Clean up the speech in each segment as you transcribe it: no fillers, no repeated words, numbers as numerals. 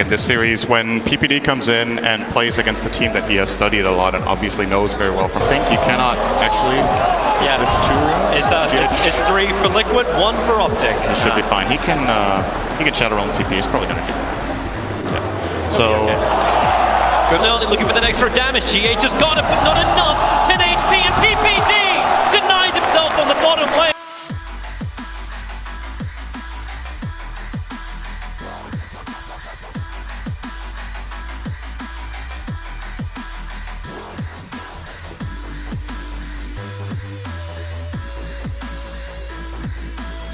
in this series when PPD comes in and plays against a team that he has studied a lot and obviously knows very well. I think you cannot actually. Yeah, it's 3 for Liquid, 1 for Optic. This should be fine. He can shatter on TP. He's probably gonna do that. Yeah. So. Good. Now looking for that extra damage. Ti8 just got it, but not enough. 10 HP and PPD denies himself on the bottom lane.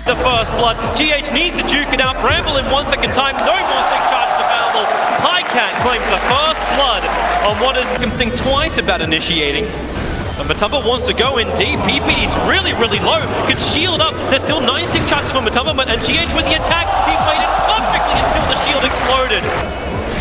The first blood. Ti8 needs to duke it out. Bramble in 1 second time. No more stick charges available. Highcat claims the first blood on what is think twice about initiating. And Matumba wants to go in deep. PPD's really low. Could shield up. There's still 9 stick charges for Matumba, and Ti8 with the attack. He played it perfectly until the shield exploded.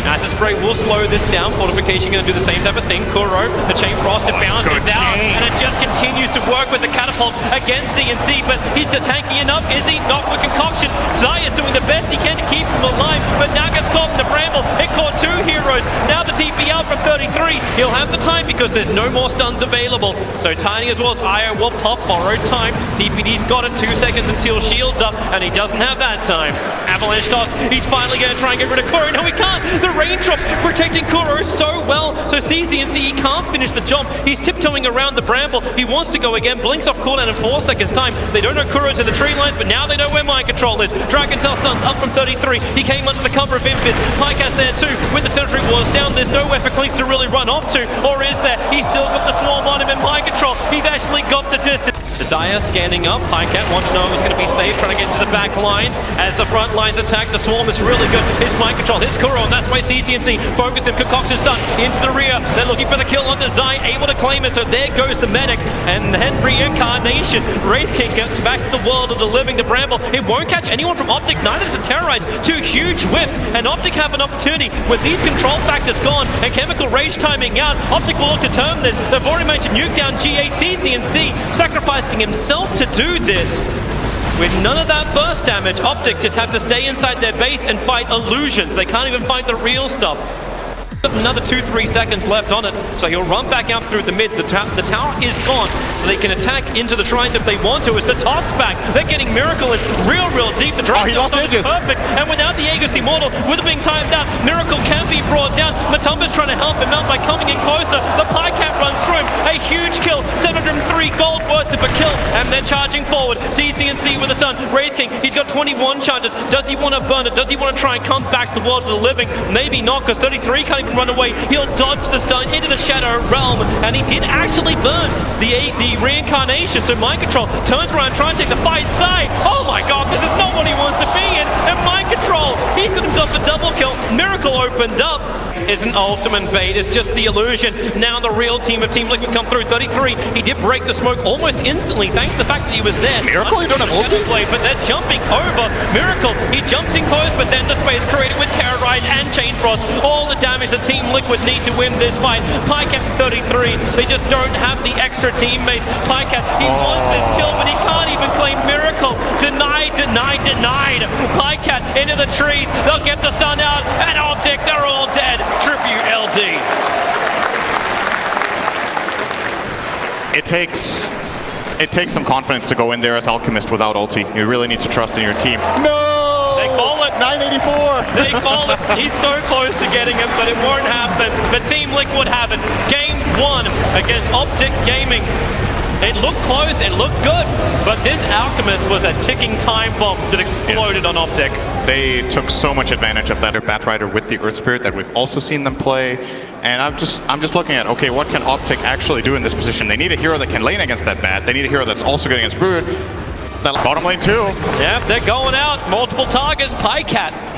Acid Spray will slow this down. Fortification going to do the same type of thing. Kuro, the Chain Frost, it bounces out, and it just continues to work with the catapult against CNC, but he's tanky enough, is he? Not with Concoction. Xayah is doing the best he can to keep him alive, but now gets caught in the Bramble. It caught 2 heroes. Now the TP out from 33. He'll have the time because there's no more stuns available. So Tiny as well as Io will pop, borrowed time. PPD's got it, 2 seconds until shield's up, and he doesn't have that time. Avalanche toss, he's finally going to try and get rid of Kuro. No, he can't. The raindrop protecting Kuro so well. So CNC, he can't finish the jump. He's tiptoeing around the Bramble. He wants to go again. Blinks off cooldown in 4 seconds time. They don't know Kuro's in the tree lines, but now they know where mind control is. Dragon Tail stuns up from 33. He came under the cover of Infist. Pycast there too. With the Sentry Wars down, there's nowhere for Clinks to really run off to. Or is there? He's still got the Swarm on him in mind control. He's actually got the distance. Xayah scanning up. Highcat wants to know he's going to be safe, trying to get into the back lines. As the front lines attack, the Swarm is really good. His mind control, his Kuro, and that's why CNC focus him. Concoction stun into the rear. They're looking for the kill onto Xayah, able to claim it. So there goes the medic. And then reincarnation. Wraith King gets back to the world of the living. The Bramble, it won't catch anyone from Optic. Neither does it terrorize. 2 huge whiffs. And Optic have an opportunity with these control factors gone and Chemical Rage timing out. Optic will look to turn this. They've already managed to nuke down G8 CNC, sacrificing himself to do this. With none of that burst damage, Optic just have to stay inside their base and fight illusions. They can't even fight the real stuff. Another 2-3 seconds left on it, so he'll run back out through the mid. The tower is gone, so they can attack into the shrines if they want to. It's the toss back. They're getting Miracle in real deep. The Dragon is perfect, and without the Aegis Immortal, with it being timed out, Miracle can be brought down. Matumba's trying to help him out by coming in closer. The Pycat runs through him. A huge kill, 703 gold worth of a kill, and then charging forward. CNC with the stun. Wraith King, he's got 21 charges. Does he want to burn it? Does he want to try and come back to the world of the living? Maybe not, because 33 can't even run away. He'll dodge the stun into the Shadow Realm, and he did actually burn the reincarnation. So mind control turns around, trying to take the fight. Xayah, oh my god, this is not what he wants to be in. And mind control, he's got himself a double kill. Miracle opened up. It's an ultimate bait. It's just the illusion. Now the real team of Team Liquid come through. 33. He did break the smoke almost instantly, thanks to the fact that he was there. Miracle, you don't have ulti? But they're jumping over. Miracle, he jumps in close, but then the space created with Terrorize and Chain Frost. All the damage that Team Liquid need to win this fight. Pycat 33. They just don't have the extra teammates. Pycat, he wants this kill, but he can't even claim Miracle. Denied. Pycat into the trees. They'll get the stun out, and Optic, they're all dead. Tribute LD. It takes some confidence to go in there as Alchemist without ulti. You really need to trust in your team. No! They call it 984. They call it. He's so close to getting it, but it won't happen. But Team Liquid have it. Game 1 against Optic Gaming. It looked close, it looked good, but this Alchemist was a ticking time bomb that exploded on Optic. They took so much advantage of that Batrider with the Earth Spirit that we've also seen them play. And I'm just looking at, okay, what can Optic actually do in this position? They need a hero that can lane against that Bat. They need a hero that's also good against Brood. That bottom lane too. Yeah, they're going out. Multiple targets. Pycat.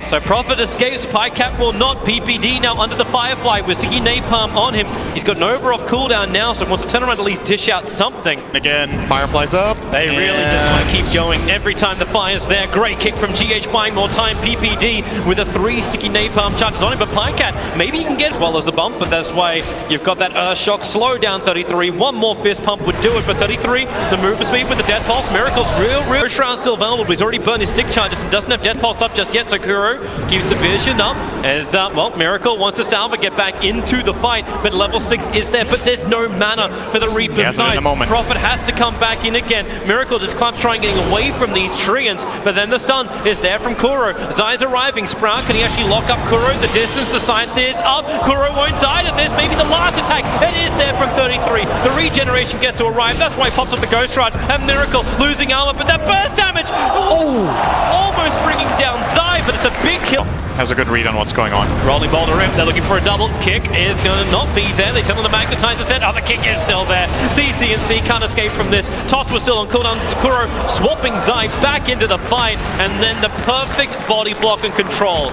So Prophet escapes. Pycat will not. PPD now under the Firefly with Sticky Napalm on him. He's got an overoff cooldown now, so wants to turn around at least dish out something. Again, Firefly's up. They really just want to keep going every time the fire's there. Great kick from GH buying more time. PPD with a 3 Sticky Napalm charges on him, but Pycat, maybe he can get as well as the bump, but that's why you've got that Earth Shock slow down 33. One more fist pump would do it for 33. The movement speed with the Death Pulse. Miracle's real Shroud's still available, but he's already burned his stick charges and doesn't have Death Pulse up just yet, so Kuro Kuro keeps the vision up as, well, Miracle wants to salva, get back into the fight, but level 6 is there, but there's no mana for the Reaper's side. Prophet has to come back in again. Miracle just clumps trying getting away from these Treants, but then the stun is there from Kuro. Zai's arriving. Sprout, can he actually lock up Kuro? The distance, the scythe is up. Kuro won't die to this. Maybe the last attack. It is there from 33. The regeneration gets to arrive. That's why he pops up the Ghost Rod. And Miracle losing armor, but that burst damage! Oh! Almost bringing down Zai, but it's a big kill. Has a good read on what's going on. Rolling boulder in. They're looking for a double. Kick is going to not be there. They tell him the magnetizer set. Oh, the kick is still there. CCNC can't escape from this. Toss was still on cooldown. Kuro swapping Zai back into the fight, and then the perfect body block and control.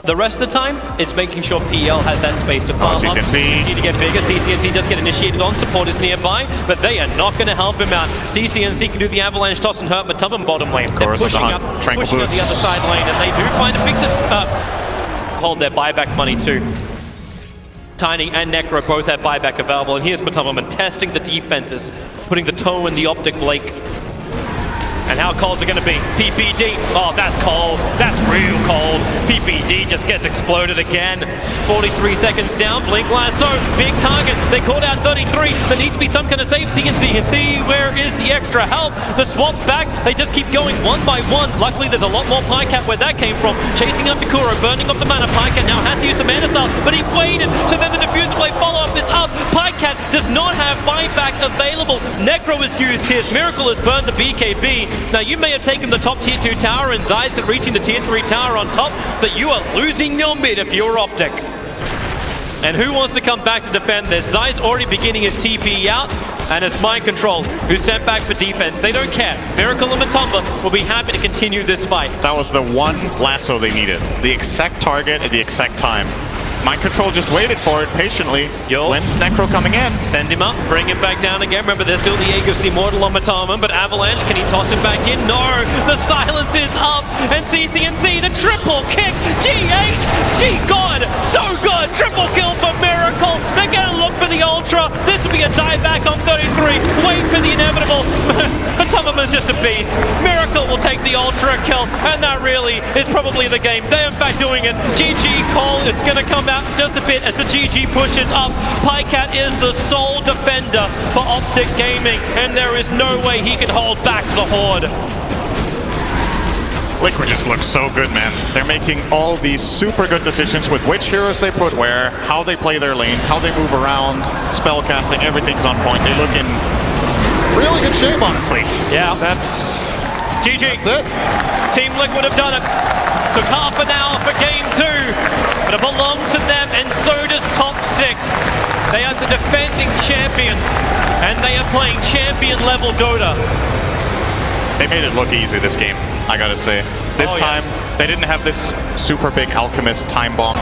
The rest of the time, it's making sure PL has that space to farm up. CCNC. Need to get bigger. CCNC does get initiated on. Support is nearby, but they are not going to help him out. CCNC can do the avalanche toss and hurt Matubum bottom lane. They're pushing up the other side lane, and they do find a fix it. Hold their buyback money too. Tiny and Necro both have buyback available, and here's Matubum testing the defenses, putting the toe in the Optic Blake. And how cold's it going to be? PPD. Oh, that's cold. That's real cold. PPD just gets exploded again. 43 seconds down. Blink Lasso. Big target. They called out 33. There needs to be some kind of save. CNC. Where is the extra help? The swap back. They just keep going one by one. Luckily, there's a lot more Pycat where that came from. Chasing up Kuro. Burning off the mana. Pycat now has to use the mana style, but he waited. So then the diffuser blade follow-up is up. Pycat does not have buyback available. Necro is used here. Miracle has burned the BKB. Now, you may have taken the top tier 2 tower and Zai's reaching the tier 3 tower on top, but you are losing your mid if you're Optic. And who wants to come back to defend this? Zai's already beginning his TP out, and it's Mind Control who's sent back for defense. They don't care. Miracle and Matumba will be happy to continue this fight. That was the one lasso they needed. The exact target at the exact time. Mind Control just waited for it patiently. Lens Necro coming in. Send him up, bring him back down again. Remember, there's still the Aegis Immortal on Matama, but Avalanche, can he toss him back in? No! The silence is up, and CCNC, the triple kick! G8! G-God! So good! Triple kill for Miracle! They're gonna look for the Ultra! This will be a dieback on 33! Wait for the inevitable! Matama's just a beast! Miracle will take the Ultra kill, and that really is probably the game. They're in fact doing it. GG Cole, it's gonna come out just a bit as the GG pushes up. Pycat is the sole defender for Optic Gaming, and there is no way he can hold back the Horde. Liquid just looks so good, man. They're making all these super good decisions with which heroes they put where, how they play their lanes, how they move around, spellcasting, everything's on point. They look in really good shape, honestly. Yeah. That's GG. That's it. Team Liquid have done it. Took half an hour for game 2, but it belongs to them, and so does top 6. They are the defending champions, and they are playing champion level Dota. They made it look easy this game, I gotta say. This time, they didn't have this super big Alchemist time bomb.